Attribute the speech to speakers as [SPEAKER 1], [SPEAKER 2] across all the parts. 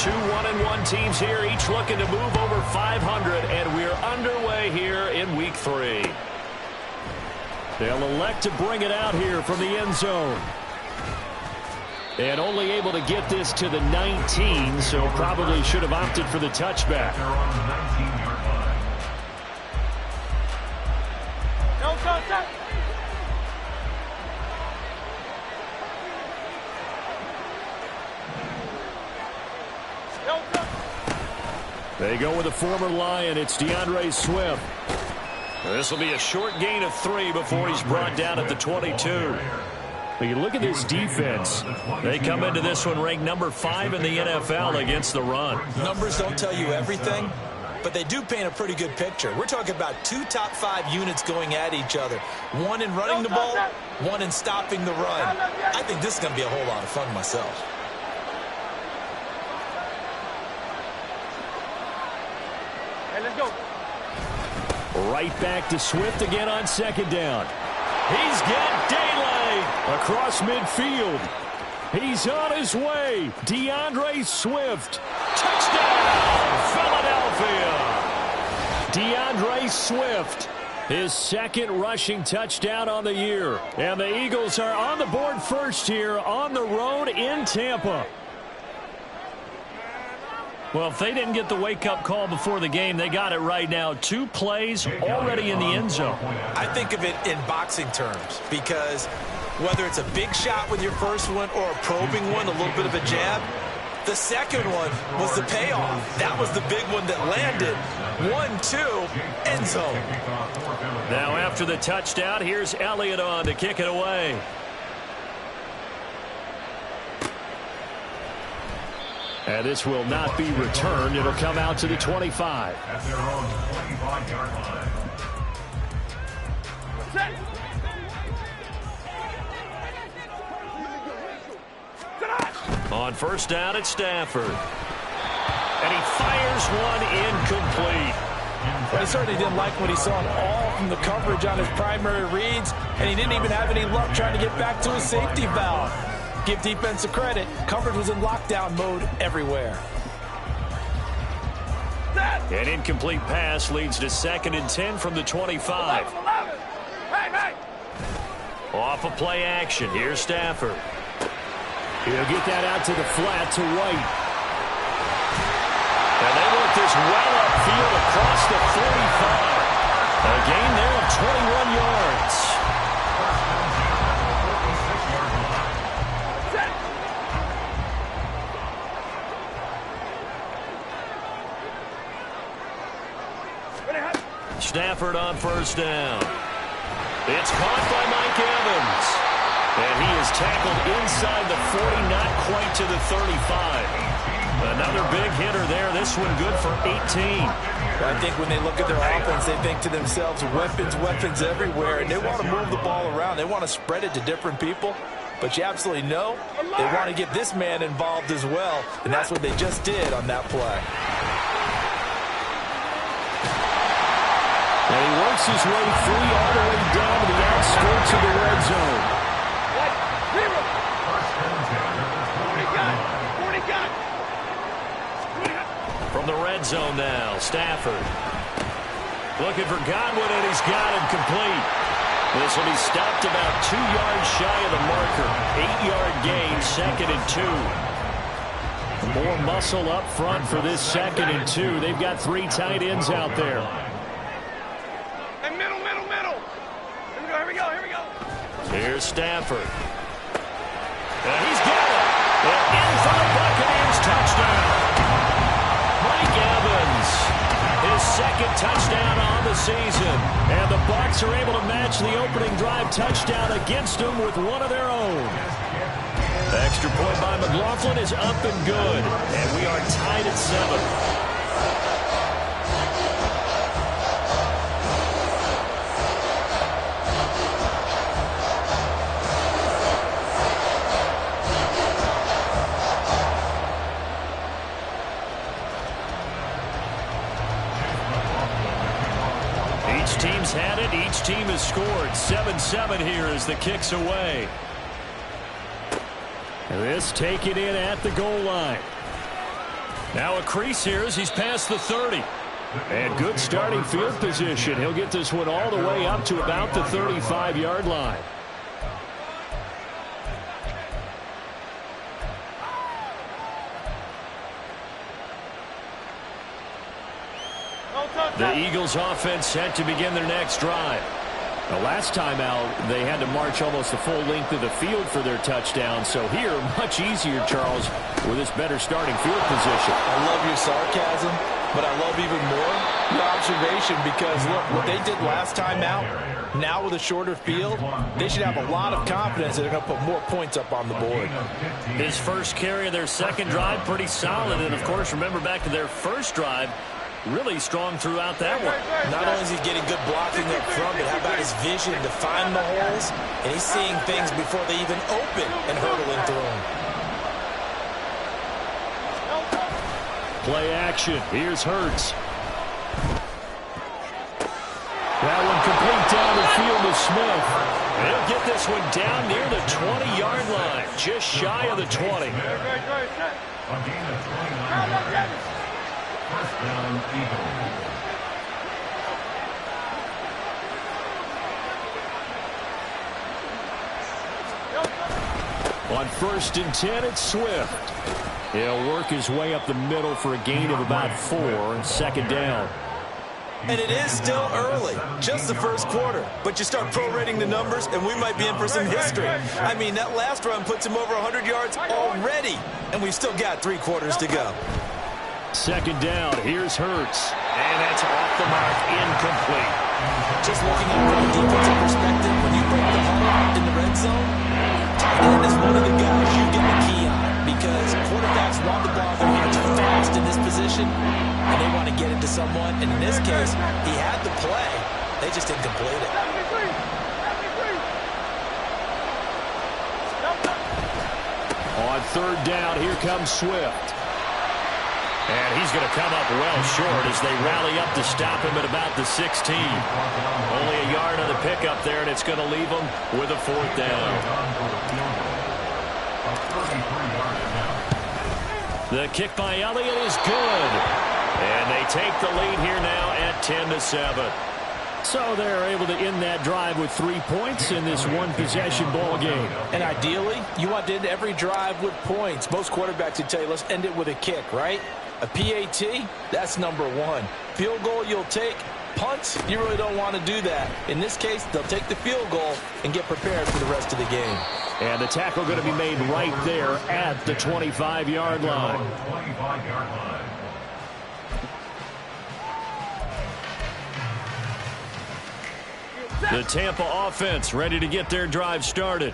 [SPEAKER 1] Two 1-1 teams here, each looking to move over 500, and we're underway here in Week 3. They'll elect to bring it out here from the end zone. And only able to get this to the 19, so probably should have opted for the touchback. They go with a former Lion. It's DeAndre Swift. This will be a short gain of 3 before he's brought down at the 22. But you look at this defense. They come into this one ranked number 5 in the NFL against the run.
[SPEAKER 2] Numbers don't tell you everything, but they do paint a pretty good picture. We're talking about 2 top 5 units going at each other. One in running the ball, one in stopping the run. I think this is going to be a whole lot of fun myself.
[SPEAKER 1] Right back to Swift again on second down. He's got daylight across midfield. He's on his way. DeAndre Swift. Touchdown, Philadelphia. DeAndre Swift, his second rushing touchdown on the year. And the Eagles are on the board first here on the road in Tampa. Well, if they didn't get the wake-up call before the game, they got it right now. 2 plays already in the end zone.
[SPEAKER 2] I think of it in boxing terms because whether it's a big shot with your first one or a probing one, a little bit of a jab, the second one was the payoff. That was the big one that landed. 1-2, end zone.
[SPEAKER 1] Now after the touchdown, here's Elliott on to kick it away. And this will not be returned. It'll come out to the 25.
[SPEAKER 3] At their own 25-yard line.
[SPEAKER 1] On first down, it's Stafford. And he fires one incomplete.
[SPEAKER 4] Well, he certainly didn't like what he saw at all from the coverage on his primary reads, and he didn't even have any luck trying to get back to his safety valve. Give defensive credit. Coverage was in lockdown mode everywhere.
[SPEAKER 1] An incomplete pass leads to 2nd and 10 from the 25. Off of play action. Here's Stafford. He'll get that out to the flat to White. And they work this well upfield across the 45. A gain there of 21 yards. Stafford on first down. It's caught by Mike Evans. And he is tackled inside the 40, not quite to the 35. Another big hitter there. This one good for 18.
[SPEAKER 4] I think when they look at their offense, they think to themselves, weapons, weapons everywhere. And they want to move the ball around. They want to spread it to different people. But you absolutely know they want to get this man involved as well. And that's what they just did on that play.
[SPEAKER 1] And he works his way free all the way down to the outskirts of the red zone. From the red zone now, Stafford. Looking for Godwin, and he's got him complete. This will be stopped about 2 yards shy of the marker. 8-yard gain, 2nd and 2. More muscle up front for this 2nd and 2. They've got 3 tight ends out there. Here's Stafford. And he's got it. And in for the Buccaneers touchdown. Mike Evans, his 2nd touchdown on the season. And the Bucs are able to match the opening drive touchdown against them with one of their own. The extra point by McLaughlin is up and good. And we are tied at 7. Each team's had it. Each team has scored. 7-7 here as the kick's away. And this taken in at the goal line. Now a crease here as he's past the 30. And good starting field position. He'll get this one all the way up to about the 35-yard line. The Eagles offense set to begin their next drive. The last time out, they had to march almost the full length of the field for their touchdown. So here, much easier, Charles, with this better starting field position.
[SPEAKER 4] I love your sarcasm, but I love even more your observation because, look, what they did last time out, now with a shorter field, they should have a lot of confidence that they're going to put more points up on the board.
[SPEAKER 1] His first carry of their second drive, pretty solid. And, of course, remember back to their first drive, really strong throughout that one.
[SPEAKER 2] Not only is he getting good blocking up front, but how about his vision to find the holes? And he's seeing things before they even open and hurdling through them.
[SPEAKER 1] Play action. Here's Hurts. That one complete down the field to Smith. He'll get this one down near the 20-yard line, just shy of the 20.
[SPEAKER 3] A gain of 29 yards. First down, Eagles.
[SPEAKER 1] On 1st and 10, it's Swift. He'll work his way up the middle for a gain of about 4, second down.
[SPEAKER 2] And it is still early, just the first quarter. But you start prorating the numbers, and we might be in for some history. I mean, that last run puts him over 100 yards already, and we've still got 3 quarters to go.
[SPEAKER 1] Second down, here's Hurts. And that's off the mark, incomplete.
[SPEAKER 2] Just looking at it from a defensive perspective, when you break the huddle in the red zone, tight end is one of the guys you get the key on because quarterbacks want the ball in their hands fast in this position, and they want to get it to someone. And in this case, he had the play. They just didn't complete it.
[SPEAKER 1] On 3rd down, here comes Swift. And he's going to come up well short as they rally up to stop him at about the 16. Only a yard on the pickup there, and it's going to leave him with a 4th down. The kick by Elliott is good. And they take the lead here now at 10-7. So they're able to end that drive with 3 points in this one-possession ball game.
[SPEAKER 4] And ideally, you want to end every drive with points. Most quarterbacks would tell you, let's end it with a kick, right? A PAT, that's number 1. Field goal you'll take. Punts, you really don't want to do that. In this case, they'll take the field goal and get prepared for the rest of the game.
[SPEAKER 1] And the tackle going to be made right there at the 25-yard line.
[SPEAKER 3] 25-yard line.
[SPEAKER 1] The Tampa offense ready to get their drive started.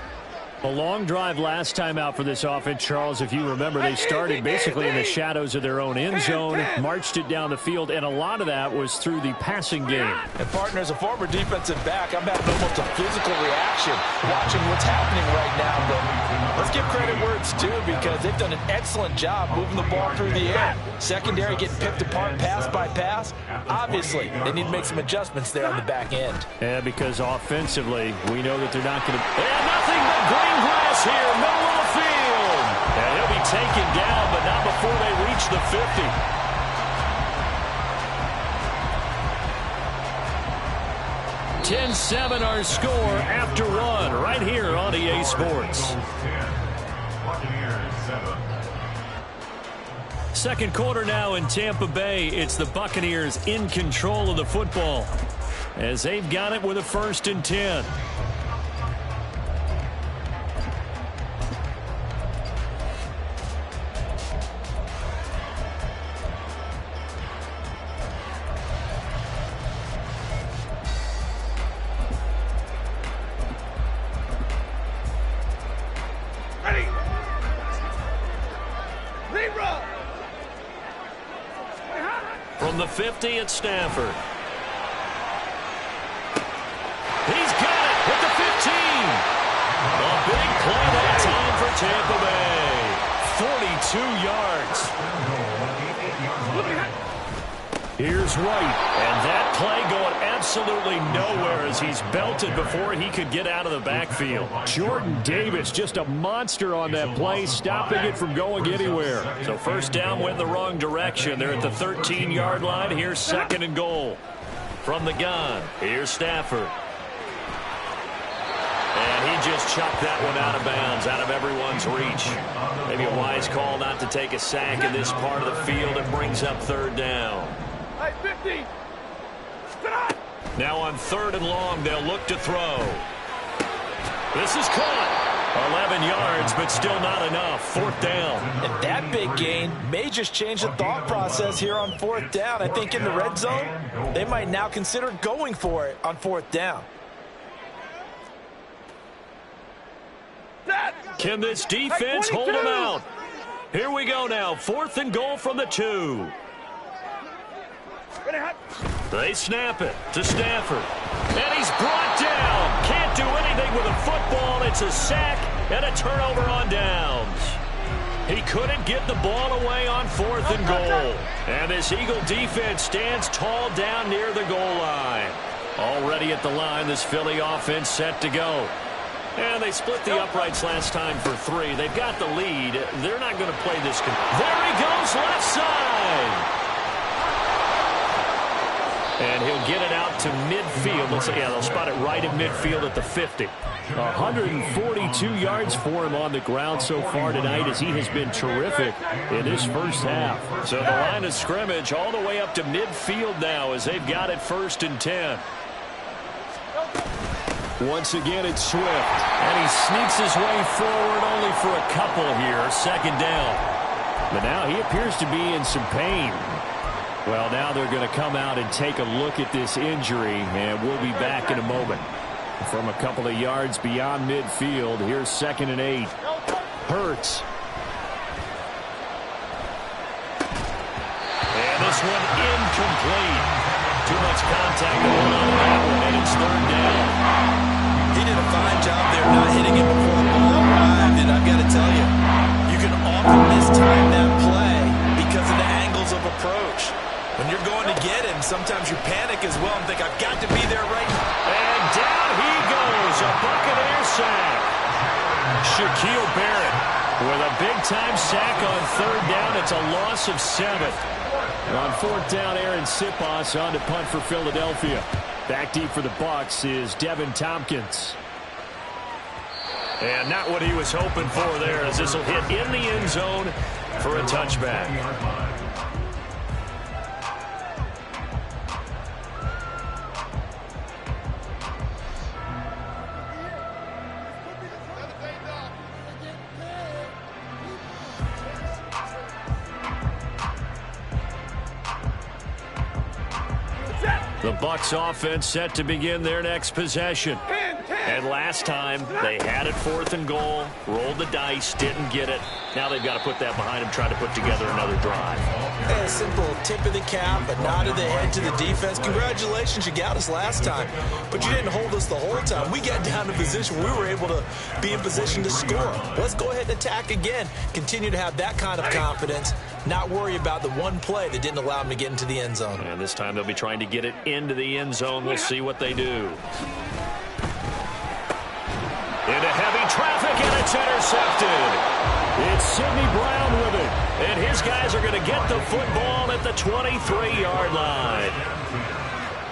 [SPEAKER 1] A long drive last time out for this offense, Charles. If you remember, they started basically in the shadows of their own end zone, marched it down the field, and a lot of that was through the passing game.
[SPEAKER 4] And, partner, as a former defensive back, I'm having almost a physical reaction watching what's happening right now. But let's give credit where it's due because they've done an excellent job moving the ball through the air. Secondary getting picked apart pass by pass. Obviously, they need to make some adjustments there on the back end.
[SPEAKER 1] Yeah, because offensively, we know that they're not going to... And nothing but green grass here, middle of the field. And he'll be taken down, but not before they reach the 50. 10-7 our score after 1 right here on EA Sports. Second quarter now in Tampa Bay. It's the Buccaneers in control of the football as they've got it with a 1st and 10. From the 50 at Stafford. He's got it at the 15. A big play that time for Tampa Bay. 42 yards. Here's White. And that play going absolutely nowhere as he's belted before he could get out of the backfield. Jordan Davis, just a monster on that play, stopping it from going anywhere. So first down went the wrong direction. They're at the 13-yard line. Here's 2nd and goal. From the gun, here's Stafford. And he just chucked that one out of bounds, out of everyone's reach. Maybe a wise call not to take a sack in this part of the field. It brings up 3rd down.
[SPEAKER 5] Hey, 50.
[SPEAKER 1] Now on 3rd and long, they'll look to throw. This is caught. 11 yards, but still not enough. 4th down.
[SPEAKER 4] And that big gain may just change the thought process here on 4th down. I think in the red zone, they might now consider going for it on 4th down.
[SPEAKER 1] Can this defense hold them out? Here we go now. 4th and goal from the 2. They snap it to Stafford. And he's brought down. Can't do anything with a football. It's a sack and a turnover on downs. He couldn't get the ball away on 4th and goal. And this Eagle defense stands tall down near the goal line. Already at the line, this Philly offense set to go. And they split the uprights last time for 3. They've got the lead. They're not going to play this. There he goes, left side. And he'll get it out to midfield. Let's see, yeah, they'll spot it right in midfield at the 50. 142 yards for him on the ground so far tonight as he has been terrific in this first half. So the line of scrimmage all the way up to midfield now as they've got it 1st and 10. Once again, it's Swift. And he sneaks his way forward only for a couple here. 2nd down. But now he appears to be in some pain. Well, now they're going to come out and take a look at this injury, and we'll be back in a moment. From a couple of yards beyond midfield, here's 2nd and 8. Hurts. And this one incomplete. Too much contact going on that one, and it's 3rd down.
[SPEAKER 2] He did a fine job there not hitting it before the ball arrived, and I've got to tell you, you can often mistime that play because of the angles of approach. When you're going to get him, sometimes you panic as well and think, I've got to be there right now.
[SPEAKER 1] And down he goes, a Buccaneer sack. Shaquille Barrett with a big-time sack on 3rd down. It's a loss of 7. On 4th down, Aaron Sipos on to punt for Philadelphia. Back deep for the Bucs is Devin Tompkins. And not what he was hoping for there, as this will hit in the end zone for a touchback. The Bucs offense set to begin their next possession. And last time, they had it 4th and goal, rolled the dice, didn't get it. Now they've got to put that behind them, try to put together another drive.
[SPEAKER 2] A simple tip of the cap, a nod of the head to the defense. Congratulations, you got us last time, but you didn't hold us the whole time. We got down to position where we were able to be in position to score. Let's go ahead and attack again. Continue to have that kind of confidence, not worry about the one play that didn't allow them to get into the end zone.
[SPEAKER 1] And this time they'll be trying to get it into the end zone. We'll see what they do. Into heavy traffic, and it's intercepted. It's Sidney Brown with it. And his guys are going to get the football at the 23-yard line.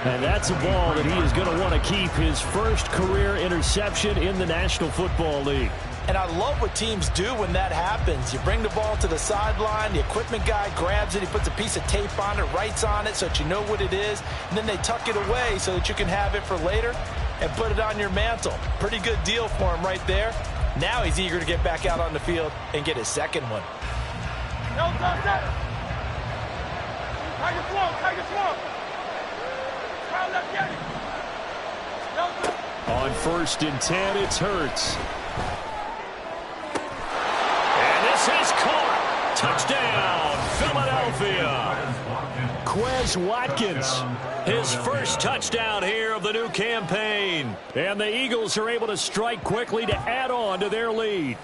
[SPEAKER 1] And that's a ball that he is going to want to keep, his first career interception in the National Football League.
[SPEAKER 4] And I love what teams do when that happens. You bring the ball to the sideline, the equipment guy grabs it, he puts a piece of tape on it, writes on it so that you know what it is, and then they tuck it away so that you can have it for later and put it on your mantle. Pretty good deal for him right there. Now he's eager to get back out on the field and get his 2nd one.
[SPEAKER 1] On 1st and 10, it's Hurts. And this is caught. Touchdown, Philadelphia. Quez Watkins, his first touchdown here of the new campaign. And the Eagles are able to strike quickly to add on to their lead.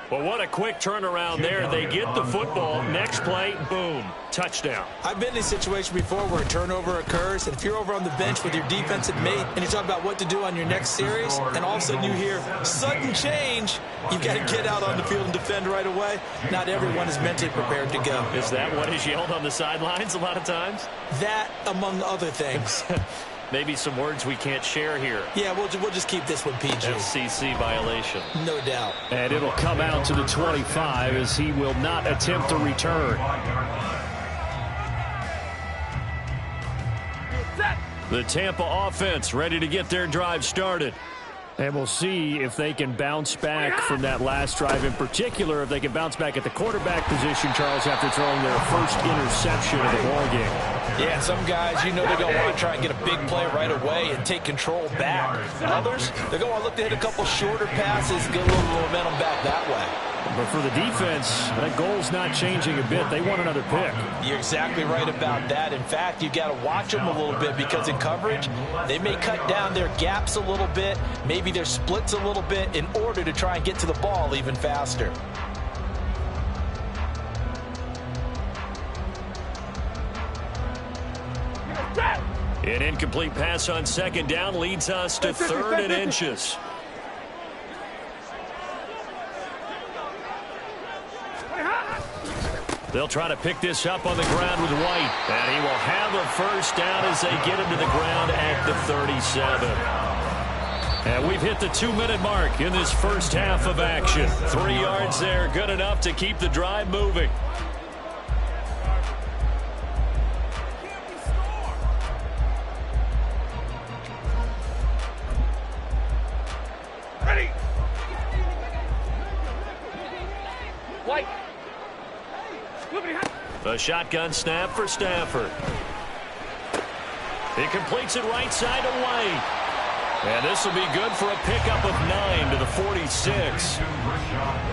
[SPEAKER 1] Well, what a quick turnaround there. They get the football. Next play, boom, touchdown.
[SPEAKER 2] I've been in a situation before where a turnover occurs, and if you're over on the bench with your defensive mate and you talk about what to do on your next series, and all of a sudden you hear sudden change, you've got to get out on the field and defend right away. Not everyone is mentally prepared to go.
[SPEAKER 1] Is that what is yelled on the sidelines a lot of times?
[SPEAKER 2] That, among other things.
[SPEAKER 1] Maybe some words we can't share here.
[SPEAKER 2] Yeah, we'll just keep this one PG.
[SPEAKER 1] FCC violation.
[SPEAKER 2] No doubt.
[SPEAKER 1] And it'll come out to the 25 as he will not attempt to return. The Tampa offense ready to get their drive started. And we'll see if they can bounce back from that last drive. In particular, if they can bounce back at the quarterback position, Charles, after throwing their first interception of the ballgame.
[SPEAKER 4] Yeah, some guys, you know they're going to want to try and get a big play right away and take control back. Others, they're going to look to hit a couple shorter passes, get a little momentum back that way.
[SPEAKER 1] But for the defense, that goal's not changing a bit. They want another pick.
[SPEAKER 4] You're exactly right about that. In fact, you've got to watch them a little bit because in coverage, they may cut down their gaps a little bit, maybe their splits a little bit in order to try and get to the ball even faster.
[SPEAKER 1] An incomplete pass on second down leads us to 3rd and inches. They'll try to pick this up on the ground with White. And he will have a first down as they get him to the ground at the 37. And we've hit the 2-minute mark in this first half of action. 3 yards there, good enough to keep the drive moving.
[SPEAKER 5] Ready. White.
[SPEAKER 1] A shotgun snap for Stafford. He completes it right side to White. And this will be good for a pickup of 9 to the 46.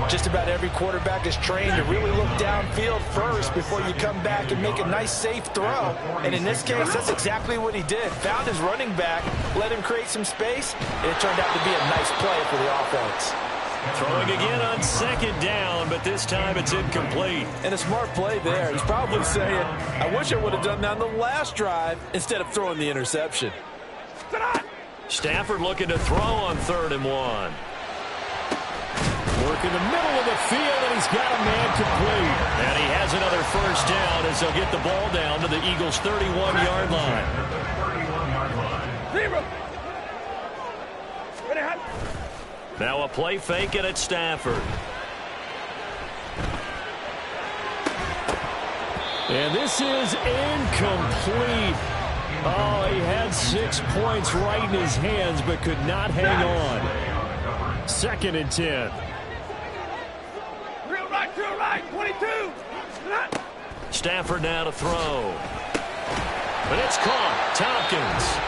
[SPEAKER 4] Just about every quarterback is trained to really look downfield first before you come back and make a nice, safe throw. And in this case, that's exactly what he did. Found his running back, let him create some space, and it turned out to be a nice play for the offense.
[SPEAKER 1] Throwing again on second down, but this time it's incomplete.
[SPEAKER 4] And a smart play there. He's probably saying, I wish I would have done that on the last drive instead of throwing the interception.
[SPEAKER 1] Stafford looking to throw on 3rd and 1. Work in the middle of the field, and he's got a man complete. And he has another first down as they'll get the ball down to the Eagles' 31-yard line. Now a play fake and it's Stafford. And this is incomplete. Oh, he had 6 points right in his hands but could not hang on. 2nd and 10.
[SPEAKER 5] Real right, 22.
[SPEAKER 1] Stafford now to throw. But it's caught. Tompkins.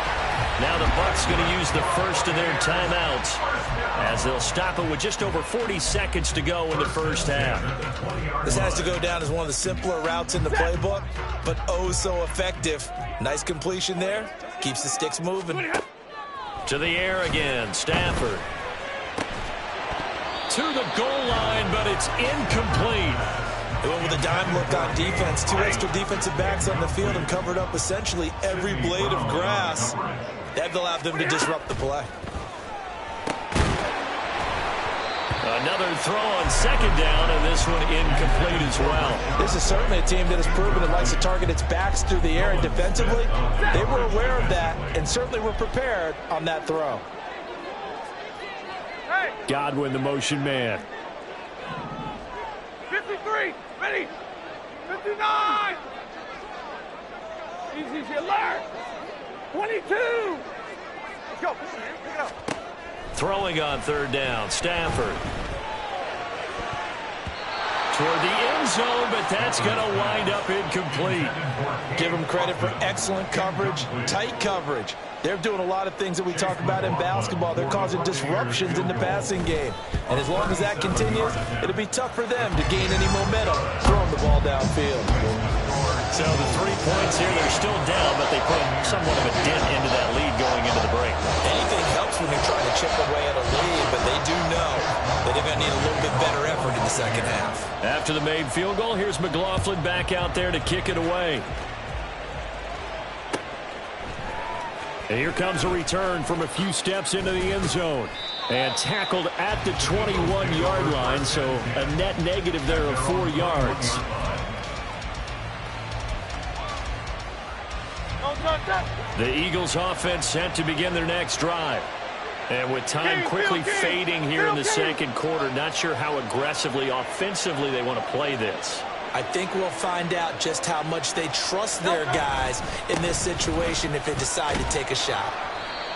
[SPEAKER 1] Now the Bucs going to use the first of their timeouts as they'll stop it with just over 40 seconds to go in the first half.
[SPEAKER 2] This has to go down as one of the simpler routes in the playbook, but oh so effective. Nice completion there. Keeps the sticks moving.
[SPEAKER 1] To the air again. Stafford. To the goal line, but it's incomplete.
[SPEAKER 2] They went with a dime look on defense. 2 extra defensive backs on the field and covered up essentially every blade of grass. That allowed them to disrupt the play.
[SPEAKER 1] Another throw on second down, and this one incomplete as well.
[SPEAKER 2] This is certainly a team that has proven it likes to target its backs through the air and defensively. They were aware of that and certainly were prepared on that throw.
[SPEAKER 1] Godwin, the motion man.
[SPEAKER 5] 53. Ready. 59. Easy, alert. 22. Let's go. Pick it up.
[SPEAKER 1] Throwing on 3rd down. Stafford. Toward the end zone, but that's going to wind up incomplete.
[SPEAKER 2] Give them credit for excellent coverage, tight coverage. They're doing a lot of things that we talk about in basketball. They're causing disruptions in the passing game. And as long as that continues, it'll be tough for them to gain any momentum throwing the ball downfield.
[SPEAKER 1] So the 3 points here, they're still down, but they put somewhat of a dent into that lead going into the break.
[SPEAKER 2] Anything helps when you're trying to chip away at a lead, but they do know They're going to need a little bit better effort in the second half.
[SPEAKER 1] After the made field goal, here's McLaughlin back out there to kick it away. And here comes a return from a few steps into the end zone. And tackled at the 21-yard line, so a net negative there of 4 yards. The Eagles offense set to begin their next drive. And with time quickly fading here in the second quarter, not sure how aggressively, offensively they want to play this.
[SPEAKER 2] I think we'll find out just how much they trust their guys in this situation if they decide to take a shot.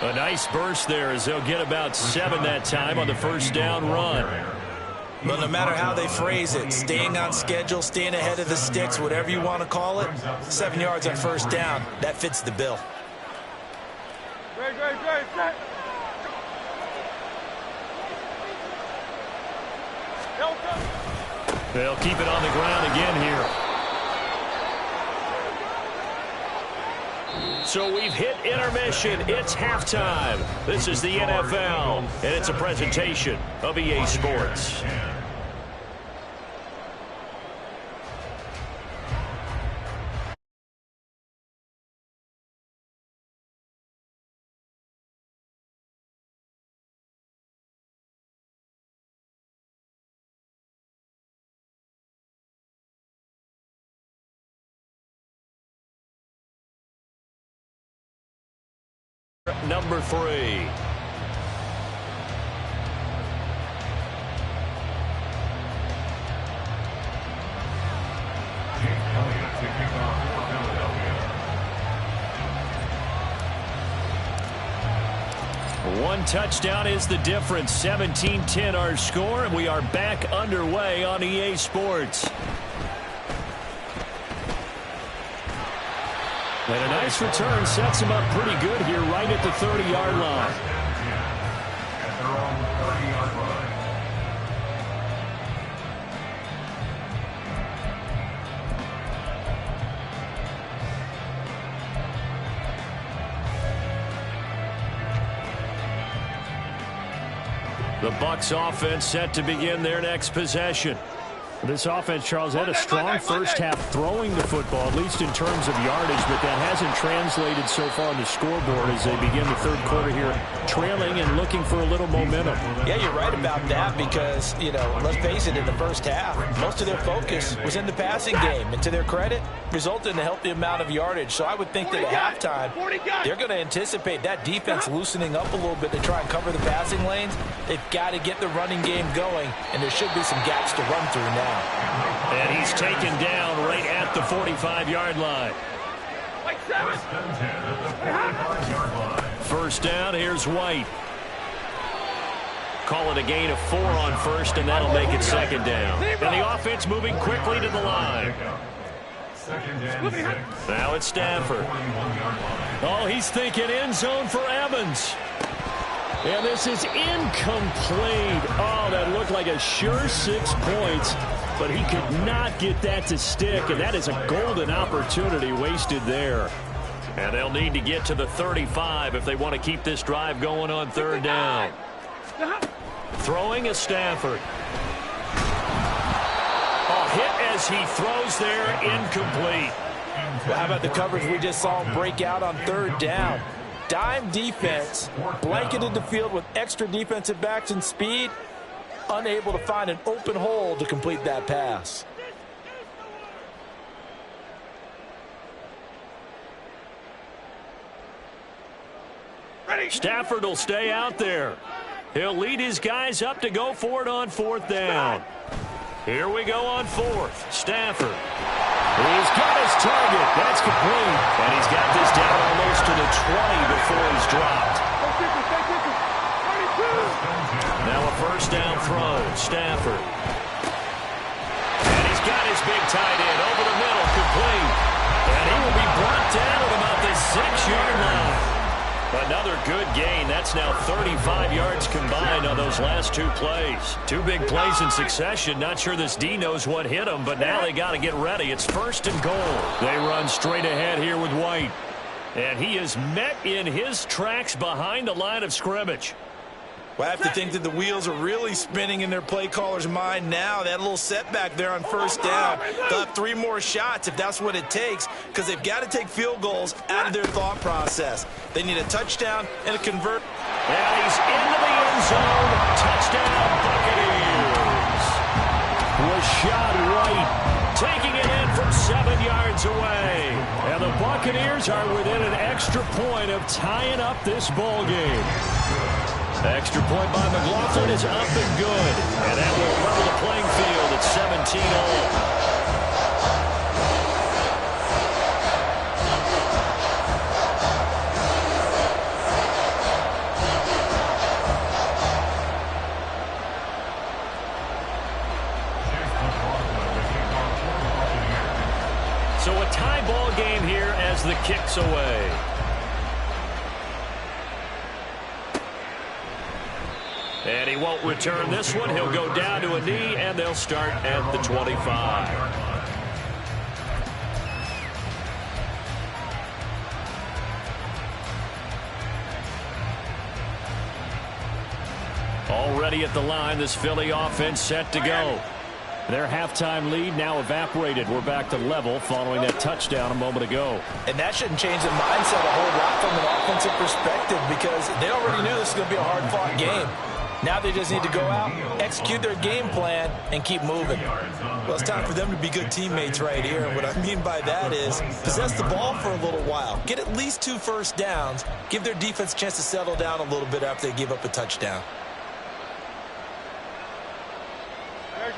[SPEAKER 1] A nice burst there as they'll get about 7 that time on the first down run.
[SPEAKER 2] But no matter how they phrase it, staying on schedule, staying ahead of the sticks, whatever you want to call it, 7 yards on first down, that fits the bill.
[SPEAKER 5] Great, set.
[SPEAKER 1] They'll keep it on the ground again here. So we've hit intermission. It's halftime. This is the NFL, and it's a presentation of EA Sports. Number 3. One touchdown is the difference. 17-10 our score, and we are back underway on EA Sports. And a nice return sets him up pretty good here right at the 30-yard line.
[SPEAKER 3] At their own 30-yard line.
[SPEAKER 1] The Bucs offense set to begin their next possession. This offense, Charles, had a strong first half throwing the football, at least in terms of yardage, but that hasn't translated so far on the scoreboard as they begin the third quarter here, trailing and looking for a little momentum.
[SPEAKER 4] Yeah, you're right about that because, you know, let's face it, in the first half, most of their focus was in the passing game, and to their credit, resulted in a healthy amount of yardage. So I would think that at halftime, they're going to anticipate that defense loosening up a little bit to try and cover the passing lanes. They've got to get the running game going, and there should be some gaps to run through now.
[SPEAKER 1] And he's taken down right at the 45-yard line. First down, here's White. Call it a gain of 4 on first, and that'll make it second down. And the offense moving quickly to the line. Now it's Stafford. Oh, he's thinking end zone for Evans. And this is incomplete. Oh, that looked like a sure 6 points, but he could not get that to stick, and that is a golden opportunity wasted there. And they'll need to get to the 35 if they want to keep this drive going on third down. Throwing is Stafford. A hit as he throws there, incomplete.
[SPEAKER 4] Well, how about the coverage we just saw him break out on third down? Dime defense, blanketed the field with extra defensive backs and speed, unable to find an open hole to complete that pass.
[SPEAKER 1] Stafford will stay out there. He'll lead his guys up to go for it on fourth down. Here we go on fourth. Stafford. He's got his target. That's complete. And he's got this down almost to the 20 before he's dropped. Now a first down throw. Stafford. And he's got his big tight end over the middle, complete. And he will be brought down at about the 6-yard line. Another good gain. That's now 35 yards combined on those last 2 plays. 2 big plays in succession. Not sure this D knows what hit him, but now they got to get ready. It's first and goal. They run straight ahead here with White. And he is met in his tracks behind the line of scrimmage.
[SPEAKER 4] Well, I have to think that the wheels are really spinning in their play caller's mind now. They had a little setback there on first down. They'll have 3 more shots if that's what it takes, because they've got to take field goals out of their thought process. They need a touchdown and a convert.
[SPEAKER 1] And he's into the end zone. Touchdown, Buccaneers. Was shot right, taking it in from 7 yards away. And the Buccaneers are within an extra point of tying up this ball game. Extra point by McLaughlin is up and good. And that will level the playing field at 17-all. So a tie ball game here as the kick's away. And he won't return this one. He'll go down to a knee, and they'll start at the 25. Already at the line, this Philly offense set to go. Their halftime lead now evaporated. We're back to level following that touchdown a moment ago.
[SPEAKER 4] And that shouldn't change the mindset a whole lot from an offensive perspective, because they already knew this was going to be a hard-fought game. Now they just need to go out, execute their game plan, and keep moving.
[SPEAKER 2] Well, it's time for them to be good teammates right here. And what I mean by that is possess the ball for a little while. Get at least 2 first downs. Give their defense a chance to settle down a little bit after they give up a touchdown.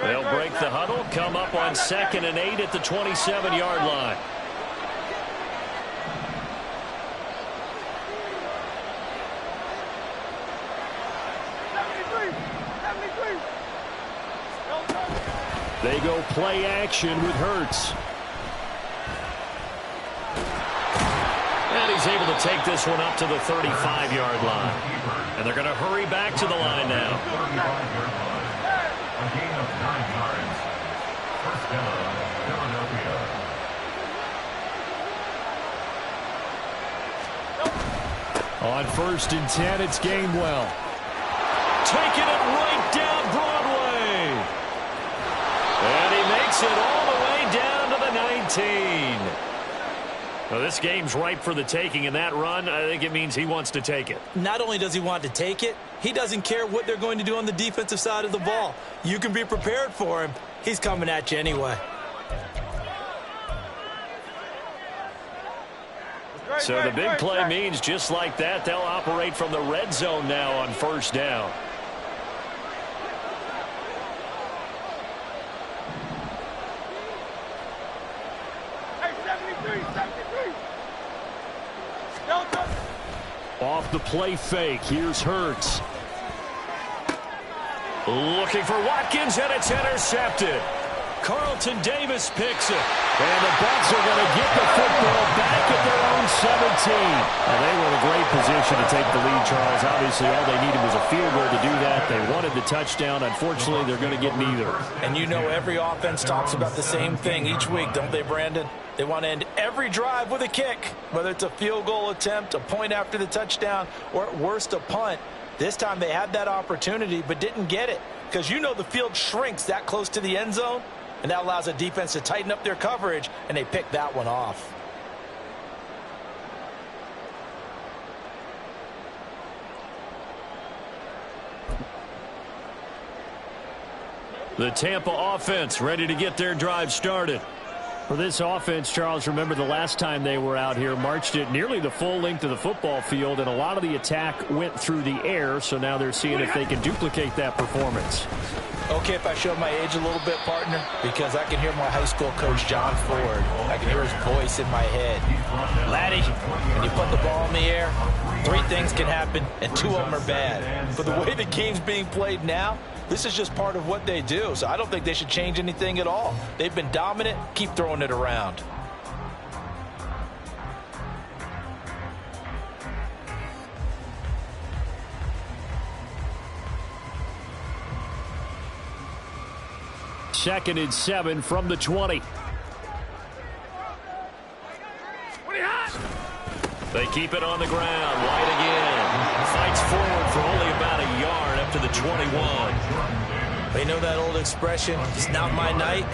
[SPEAKER 1] They'll break the huddle, come up on 2nd and 8 at the 27-yard line. They go play action with Hurts. And he's able to take this one up to the 35-yard line. And they're going to hurry back to the line now.
[SPEAKER 3] A gain of 9 yards. First down, Philadelphia.
[SPEAKER 1] On 1st and 10, it's Gainwell. Taking it right down Broadway. And he makes it all the way down to the 19. Well, this game's ripe for the taking, and that run, I think it means he wants to take it.
[SPEAKER 2] Not only does he want to take it, he doesn't care what they're going to do on the defensive side of the ball. You can be prepared for him. He's coming at you anyway.
[SPEAKER 1] So the big play means just like that, they'll operate from the red zone now on 1st down. Off the play fake, here's Hurts. Looking for Watkins, and it's intercepted. Carlton Davis picks it. And the Bucs are going to get the football back at their own 17. Now, they were in a great position to take the lead, Charles. Obviously, all they needed was a field goal to do that. They wanted the touchdown. Unfortunately, they're going to get neither.
[SPEAKER 4] And you know every offense talks about the same thing each week, don't they, Brandon? They want to end every drive with a kick, whether it's a field goal attempt, a point after the touchdown, or at worst, a punt. This time they had that opportunity but didn't get it, because you know the field shrinks that close to the end zone, and that allows a defense to tighten up their coverage, and they picked that one off.
[SPEAKER 1] The Tampa offense ready to get their drive started. For this offense, Charles, remember the last time they were out here, marched it nearly the full length of the football field, and a lot of the attack went through the air, so now they're seeing if they can duplicate that performance.
[SPEAKER 4] Okay, if I show my age a little bit, partner, because I can hear my high school coach, John Ford. I can hear his voice in my head. Laddie, when you put the ball in the air, 3 things can happen, and 2 of them are bad. But the way the game's being played now, this is just part of what they do, so I don't think they should change anything at all. They've been dominant. Keep throwing it around.
[SPEAKER 1] Second and 7 from the 20. They keep it on the ground. White again. Fights forward for only about a yard. at 21.
[SPEAKER 4] You know that old expression, it's not my night?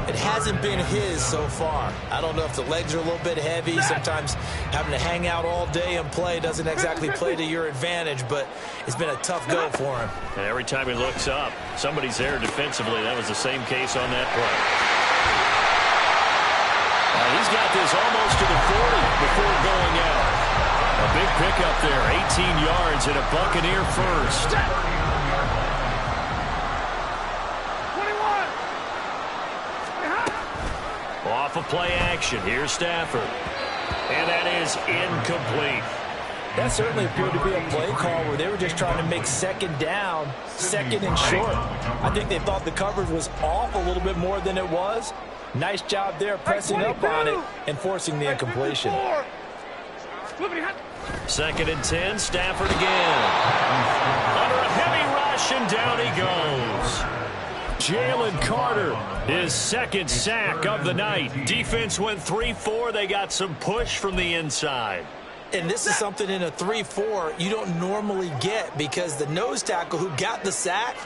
[SPEAKER 4] It hasn't been his so far. I don't know if the legs are a little bit heavy. Sometimes having to hang out all day and play doesn't exactly play to your advantage, but it's been a tough go for him.
[SPEAKER 1] And every time he looks up, somebody's there defensively. That was the same case on that play. He's got this almost to the 40 before going out. A big pickup there, 18 yards and a Buccaneer first. Off of play action. Here's Stafford. And that is incomplete.
[SPEAKER 4] That certainly appeared to be a play call where they were just trying to make second down, second and short. I think they thought the coverage was off a little bit more than it was. Nice job there pressing up on it and forcing the incompletion.
[SPEAKER 1] 2nd and 10, Stafford again. Under a heavy rush, and down he goes. Jalen Carter, his 2nd sack of the night. Defense went 3-4. They got some push from the inside.
[SPEAKER 4] And this is something in a 3-4 you don't normally get, because the nose tackle who got the sack,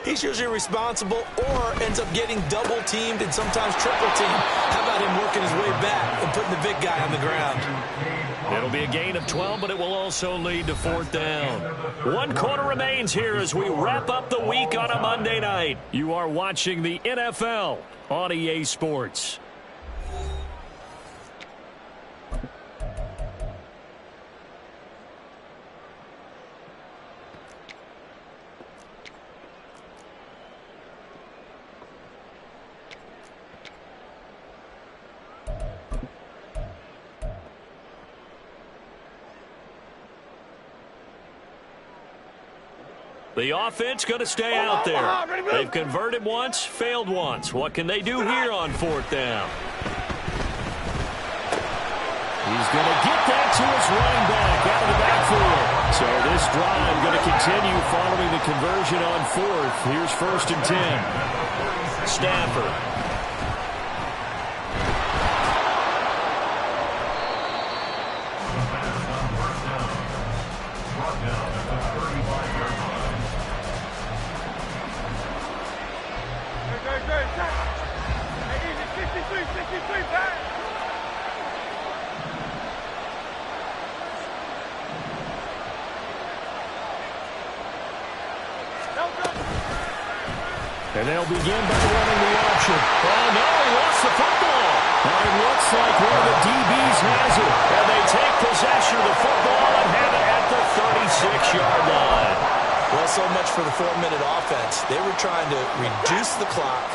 [SPEAKER 4] he's usually responsible or ends up getting double teamed and sometimes triple teamed. How about him working his way back and putting the big guy on the ground?
[SPEAKER 1] It'll be a gain of 12, but it will also lead to 4th down. 1 quarter remains here as we wrap up the week on a Monday night. You are watching the NFL on EA Sports. The offense going to stay out there. They've converted once, failed once. What can they do here on 4th down? He's going to get that to his running back out of the backfield. So this drive going to continue following the conversion on 4th. Here's 1st and 10. Stafford. And they'll begin by running the option. Oh, no, he lost the football. And it looks like one of the DBs has it. And they take possession of the football and have it at the 36-yard line.
[SPEAKER 4] Well, so much for the 4-minute offense. They were trying to reduce the clock,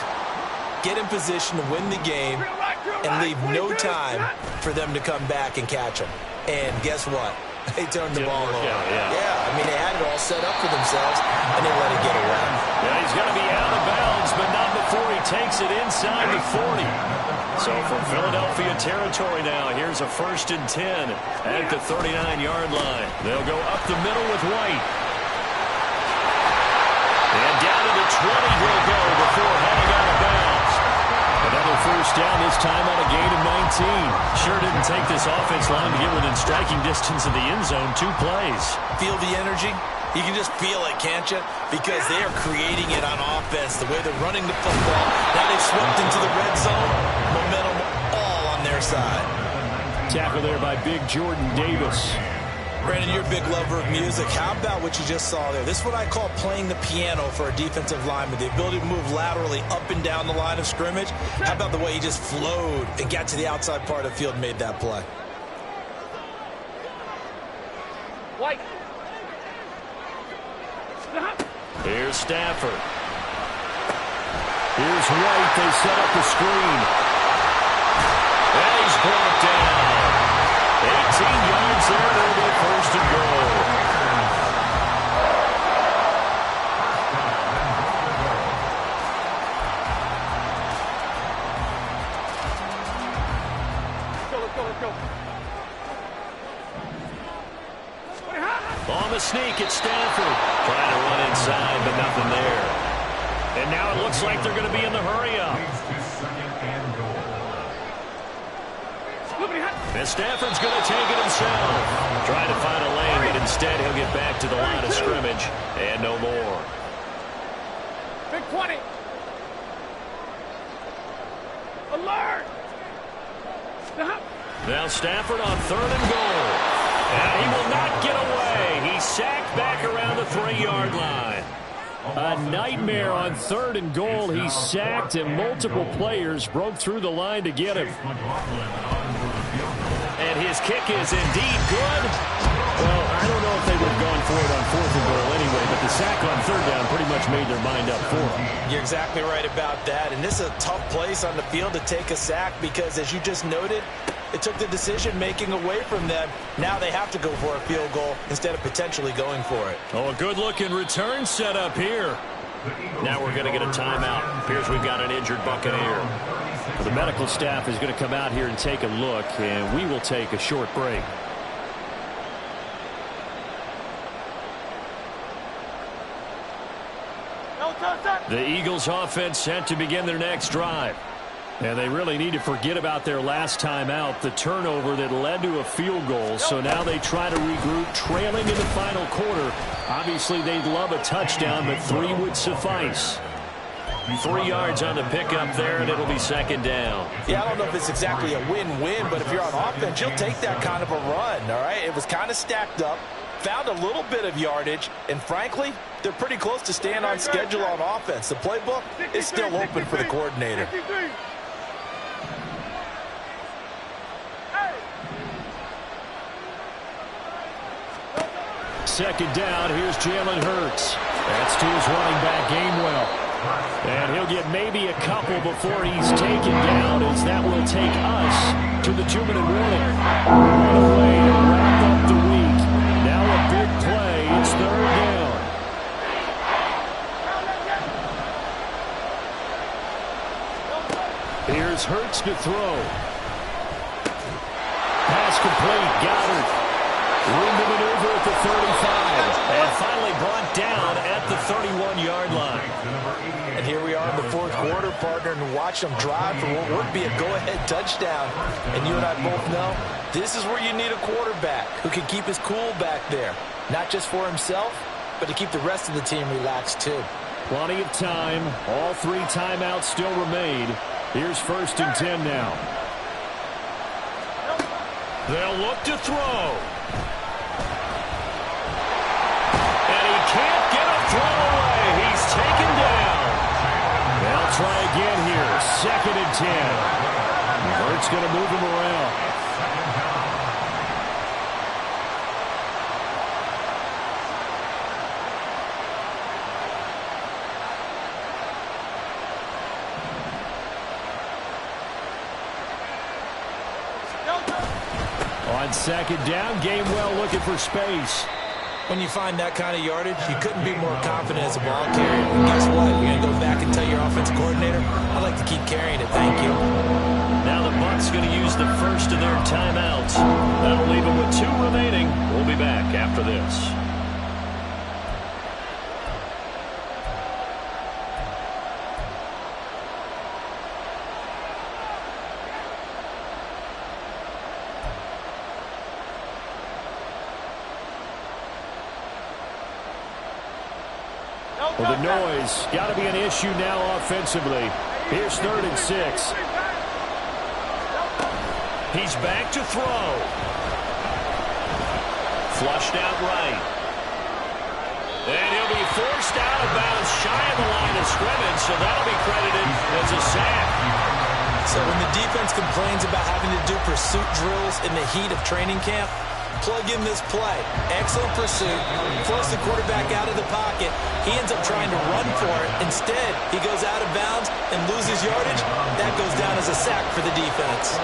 [SPEAKER 4] get in position to win the game, and leave no time for them to come back and catch them. And guess what? They turned the ball over. Yeah, I mean, they had it all set up for themselves, and they let it get away.
[SPEAKER 1] Yeah, he's going to be out of bounds, but not before he takes it inside the 40. So from Philadelphia territory now, here's a 1st and 10 at the 39-yard line. They'll go up the middle with White. And down to the 20 he'll go before heading out of bounds. Another 1st down, this time on a gain of 19. Sure didn't take this offense long to get within striking distance of the end zone. 2 plays.
[SPEAKER 4] Feel the energy? You can just feel it, can't you? Because they are creating it on offense. The way they're running the football. Now they've swept into the red zone. Momentum all on their side.
[SPEAKER 1] Tackle there by big Jordan Davis.
[SPEAKER 4] Brandon, you're a big lover of music. How about what you just saw there? This is what I call playing the piano for a defensive lineman. The ability to move laterally up and down the line of scrimmage. How about the way he just flowed and got to the outside part of the field and made that play?
[SPEAKER 5] White.
[SPEAKER 1] Here's Stafford. Here's White. They set up the screen. And he's brought down. 18 yards there. They'll go 1st and goal.
[SPEAKER 5] Let's go.
[SPEAKER 1] On the sneak, it's Stafford. Trying to run inside, but nothing there. And now it looks like they're going to be in the hurry-up. And Stafford's going to take it himself. Trying to find a lane, but Instead, he'll get back to the line of scrimmage and no more.
[SPEAKER 5] Big 20. Alert.
[SPEAKER 1] Now Stafford on 3rd and goal. And he will not get away. He's sacked back around the 3-yard line. A nightmare on 3rd and goal. He's sacked, and multiple players broke through the line to get him. And his kick is indeed good. Well, I don't know if they would have gone for it on 4th and goal anyway, but the sack on 3rd down pretty much made their mind up for him.
[SPEAKER 2] You're exactly right about that. And this is a tough place on the field to take a sack because, as you just noted, it took the decision-making away from them. Now they have to go for a field goal instead of potentially going for it.
[SPEAKER 1] Oh, a good-looking return set up here. Now we're going to get a timeout. Appears we've got an injured Buccaneer. Well, the medical staff is going to come out here and take a look, and we will take a short break. The Eagles offense set to begin their next drive. And they really need to forget about their last time out, the turnover that led to a field goal. So now they try to regroup, trailing in the final quarter. Obviously, they'd love a touchdown, but 3 would suffice. 3 yards on the pickup there, and it'll be 2nd down.
[SPEAKER 2] Yeah, I don't know if it's exactly a win-win, but if you're on offense, you'll take that kind of a run, all right? It was kind of stacked up, found a little bit of yardage, and frankly, they're pretty close to staying on schedule on offense. The playbook is still open for the coordinator.
[SPEAKER 1] Second down, here's Jalen Hurts. That's to his running back, Gainwell. And he'll get maybe a couple before he's taken down, as that will take us to the 2-minute warning. What a way to wrap up the week. Now a big play. It's 3rd down. Here's Hurts to throw. Pass complete. Goddard. Room to maneuver at the 35. And finally brought down at the 31-yard line.
[SPEAKER 2] And here we are in the 4th quarter, partner, and watch them drive for what would be a go-ahead touchdown. And you and I both know this is where you need a quarterback who can keep his cool back there. Not just for himself, but to keep the rest of the team relaxed too.
[SPEAKER 1] Plenty of time. All 3 timeouts still remain. Here's 1st and 10 now. They'll look to throw. Can't get a throw away. He's taken down. They'll try again here. 2nd and 10. Hurts going to move him around. On 2nd down, Gainwell looking for space.
[SPEAKER 2] When you find that kind of yardage, you couldn't be more confident as a ball carrier. And guess what? You're going to go back and tell your offensive coordinator, I'd like to keep carrying it. Thank you.
[SPEAKER 1] Now the Bucs going to use the first of their timeouts. That'll leave them with 2 remaining. We'll be back after this. Well, the noise got to be an issue now offensively. Here's 3rd and 6. He's back to throw. Flushed out right. And he'll be forced out of bounds shy of the line of scrimmage, so that'll be credited as a sack.
[SPEAKER 2] So when the defense complains about having to do pursuit drills in the heat of training camp, plug in this play. Excellent pursuit. Force the quarterback out of the pocket. He ends up trying to run for it. Instead, he goes out of bounds and loses yardage. That goes down as a sack for the defense.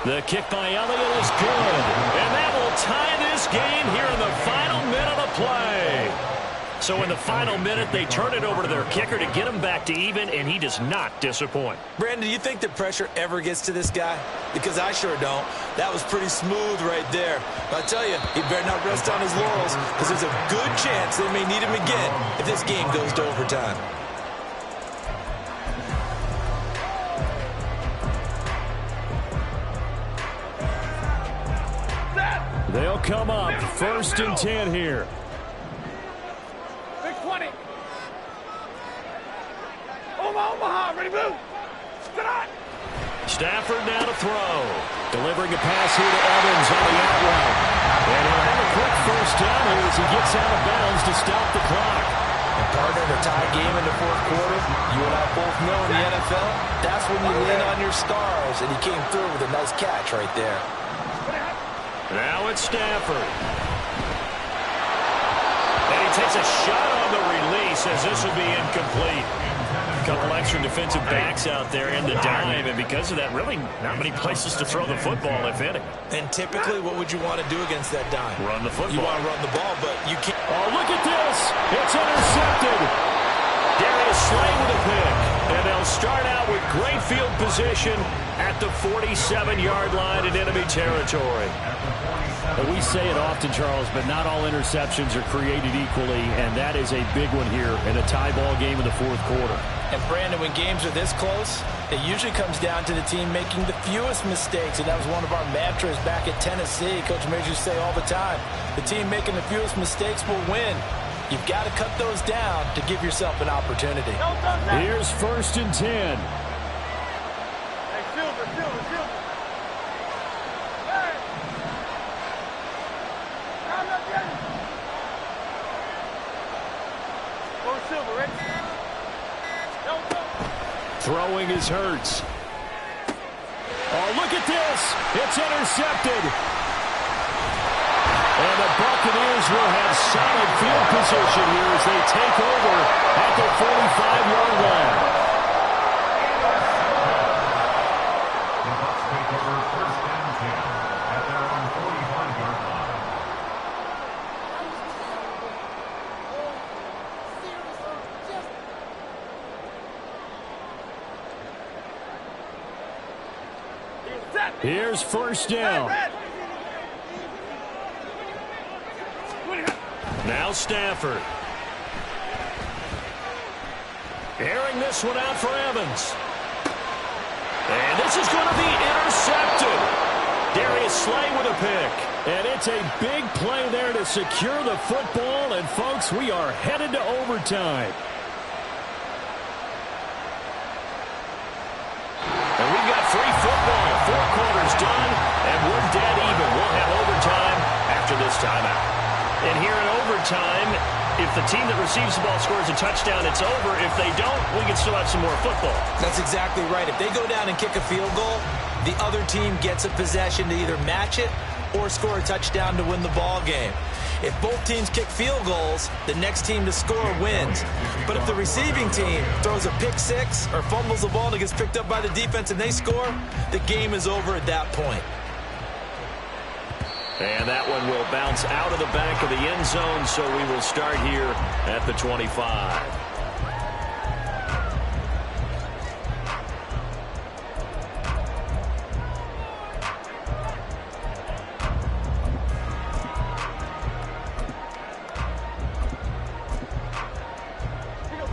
[SPEAKER 1] The kick by Elliott is good. And that will tie this game here in the final minute of play. So in the final minute, they turn it over to their kicker to get him back to even, and he does not disappoint.
[SPEAKER 2] Brandon, do you think that pressure ever gets to this guy? Because I sure don't. That was pretty smooth right there. But I tell you, he better not rest on his laurels, because there's a good chance they may need him again if this game goes to overtime.
[SPEAKER 1] come up. 1st and 10 here.
[SPEAKER 5] Big 20. Omaha, ready, move. Get on.
[SPEAKER 1] Stafford now to throw. Delivering a pass here to Evans on the out route. And he'll have a quick 1st down here as he gets out of bounds to stop the clock.
[SPEAKER 4] And partner, the tie game in the 4th quarter, you and I both know in the NFL, that's when you lean on your stars, and he came through with a nice catch right there.
[SPEAKER 1] Now it's Stafford. And he takes a shot on the release as this will be incomplete. A couple extra defensive backs out there in the dime, and because of that, really not many places to throw the football, if any.
[SPEAKER 2] And typically, what would you want to do against that dime?
[SPEAKER 1] Run the football.
[SPEAKER 2] You want to run the ball, but you can't.
[SPEAKER 1] Oh, look at this. It's intercepted. Darius Slay with a pick. And they'll start out with great field position at the 47-yard line in enemy territory. And we say it often, Charles, but not all interceptions are created equally, and that is a big one here in a tie ball game in the 4th quarter.
[SPEAKER 4] And, Brandon, when games are this close, it usually comes down to the team making the fewest mistakes, and that was one of our mantras back at Tennessee. Coach Major used to say all the time, the team making the fewest mistakes will win. You've got to cut those down to give yourself an opportunity.
[SPEAKER 1] Here's 1st and 10.
[SPEAKER 5] Hey, Silver. Hey. Come up, get it. Go Silver, ready?
[SPEAKER 1] Throwing is Hurts. Oh, look at this. It's intercepted. And the Buccaneers will have solid field position here as they take over at the 45-yard line.
[SPEAKER 3] The Bucs take over 1st and 10 at their own 45-yard line.
[SPEAKER 1] Here's 1st down. Now Stafford. Airing this one out for Evans. And this is going to be intercepted. Darius Slay with a pick. And it's a big play there to secure the football. And, folks, we are headed to overtime. And we've got free football. 4 quarters done, and we're dead even. We'll have overtime after this timeout. And here in overtime, if the team that receives the ball scores a touchdown, it's over. If they don't, we can still have some more football.
[SPEAKER 2] That's exactly right. If they go down and kick a field goal, the other team gets a possession to either match it or score a touchdown to win the ball game. If both teams kick field goals, the next team to score wins. But if the receiving team throws a pick six or fumbles the ball and it gets picked up by the defense and they score, the game is over at that point.
[SPEAKER 1] And that one will bounce out of the back of the end zone, so we will start here at the 25.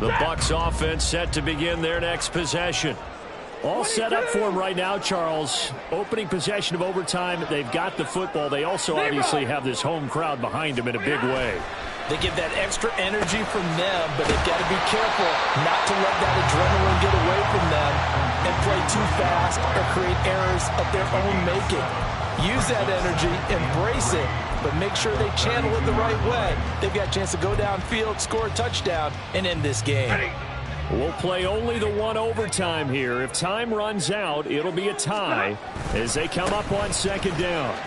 [SPEAKER 1] The Bucs offense set to begin their next possession. All set up for them right now, Charles. Opening possession of overtime. They've got the football. They also obviously have this home crowd behind them in a big way.
[SPEAKER 4] They give that extra energy from them, but they've got to be careful not to let that adrenaline get away from them and play too fast or create errors of their own making. Use that energy, embrace it, but make sure they channel it the right way. They've got a chance to go downfield, score a touchdown, and end this game.
[SPEAKER 1] We'll play only the one overtime here. If time runs out, it'll be a tie as they come up on 2nd down.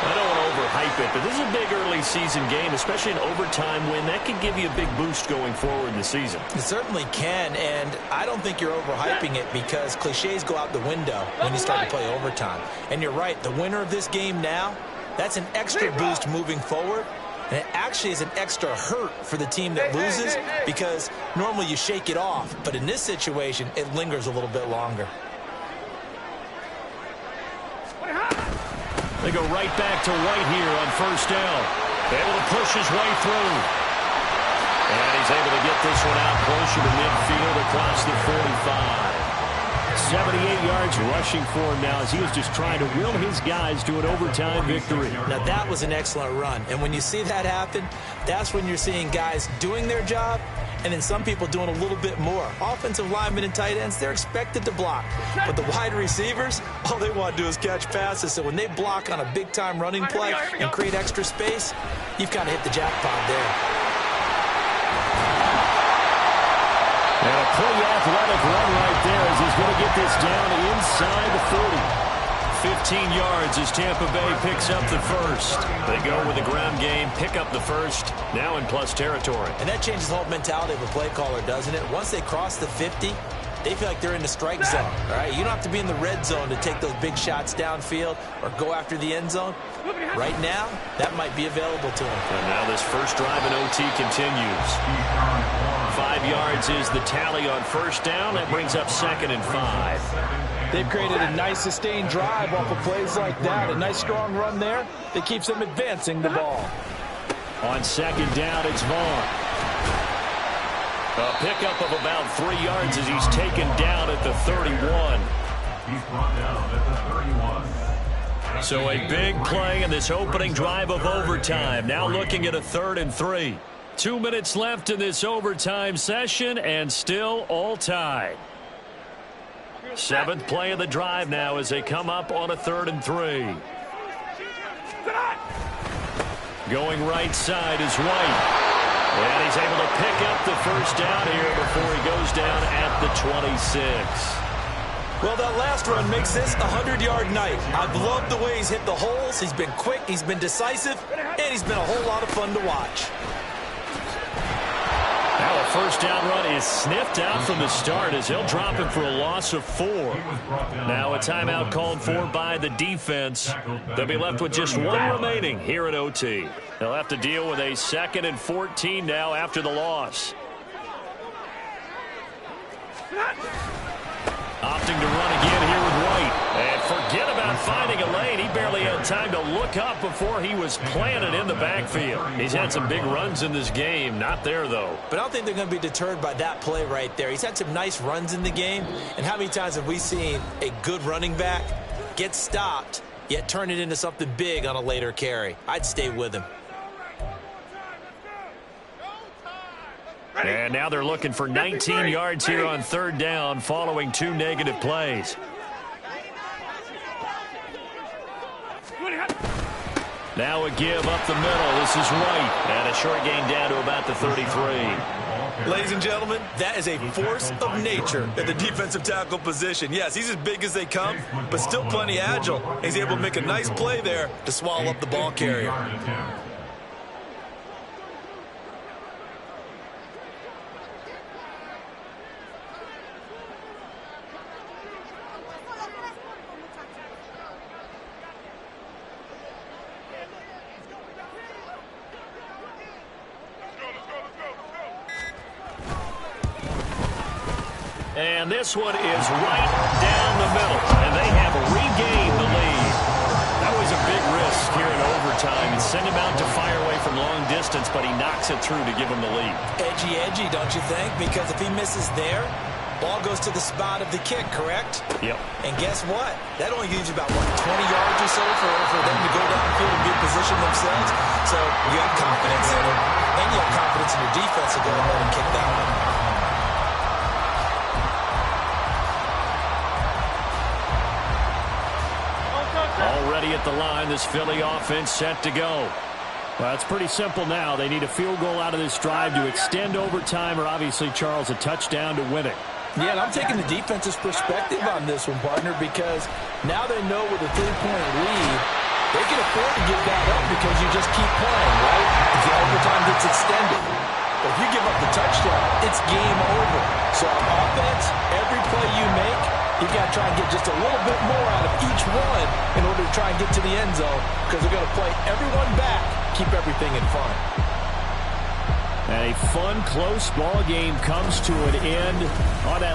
[SPEAKER 1] I don't want to overhype it, but this is a big early season game, especially an overtime win. That could give you a big boost going forward in the season.
[SPEAKER 2] It certainly can, and I don't think you're overhyping it because cliches go out the window when you start to play overtime. And you're right, the winner of this game now, that's an extra boost moving forward. And it actually is an extra hurt for the team that loses because normally you shake it off. But in this situation, it lingers a little bit longer.
[SPEAKER 1] They go right back to White here on 1st down. Able to push his way through. And he's able to get this one out closer to midfield across the 45. 78 yards rushing for him now as he was just trying to will his guys to an overtime victory.
[SPEAKER 2] Now, that was an excellent run. And when you see that happen, that's when you're seeing guys doing their job and then some people doing a little bit more. Offensive linemen and tight ends, they're expected to block. But the wide receivers, all they want to do is catch passes. So when they block on a big-time running play and create extra space, you've got to hit the jackpot there.
[SPEAKER 1] And a pretty athletic run right there as he's going to get this down inside the 40. 15 yards as Tampa Bay picks up the first. They go with the ground game, pick up the first, now in plus territory.
[SPEAKER 2] And that changes the whole mentality of a play caller, doesn't it? Once they cross the 50, they feel like they're in the strike zone. All right, you don't have to be in the red zone to take those big shots downfield or go after the end zone. Right now, that might be available to them.
[SPEAKER 1] And now this first drive in OT continues. 5 yards is the tally on first down. That brings up 2nd and 5.
[SPEAKER 4] They've created a nice sustained drive off of plays like that. A nice strong run there that keeps them advancing the ball.
[SPEAKER 1] On 2nd down, it's Vaughn. A pickup of about 3 yards as he's taken down at the 31.
[SPEAKER 3] He's brought down at the 31.
[SPEAKER 1] So a big play in this opening drive of overtime. Now looking at a 3rd and 3. 2 minutes left in this overtime session and still all tied. 7th play of the drive now as they come up on a 3rd and 3. Going right side is White. And he's able to pick up the first down here before he goes down at the 26.
[SPEAKER 2] Well, that last run makes this a 100-yard night. I've loved the way he's hit the holes. He's been quick, he's been decisive, and he's been a whole lot of fun to watch.
[SPEAKER 1] Now a first down run is sniffed out from the start as he'll drop him for a loss of 4. Now a timeout called for by the defense. They'll be left with just 1 remaining here at OT. They'll have to deal with a 2nd and 14 now after the loss. Opting to run again here with White. And forget about finding a lane. He barely had time to look up before he was planted in the backfield. He's had some big runs in this game. Not there, though.
[SPEAKER 2] But I don't think they're going to be deterred by that play right there. He's had some nice runs in the game. And how many times have we seen a good running back get stopped, yet turn it into something big on a later carry? I'd stay with him.
[SPEAKER 1] And now they're looking for 19 yards here on 3rd down following 2 negative plays. Now a give up the middle. This is White. And a short gain down to about the 33.
[SPEAKER 2] Ladies and gentlemen, that is a force of nature at the defensive tackle position. Yes, he's as big as they come, but still plenty agile. He's able to make a nice play there to swallow up the ball carrier.
[SPEAKER 1] And this one is right down the middle. And they have regained the lead. That was a big risk here in overtime. And send him out to fire away from long distance, but he knocks it through to give him the lead.
[SPEAKER 2] Edgy, don't you think? Because if he misses there, ball goes to the spot of the kick, correct?
[SPEAKER 1] Yep.
[SPEAKER 2] And guess what? That only gives you about, 20 yards or so for them to go downfield and get position themselves. So you have confidence in it, and you have confidence in your defense to go ahead and kick that one.
[SPEAKER 1] Already at the line, this Philly offense set to go. Well, it's pretty simple now. They need a field goal out of this drive to extend overtime or obviously, Charles, a touchdown to win it.
[SPEAKER 4] Yeah, and I'm taking the defense's perspective on this one, partner, because now they know with a 3-point lead, they can afford to give that up because you just keep playing, right? If the overtime gets extended. But if you give up the touchdown, it's game over. So on offense, every play you make, you got to try and get just a little bit more out of each one in order to try and get to the end zone because they're going to play everyone back, keep everything in fun.
[SPEAKER 1] And a fun, close ball game comes to an end on that.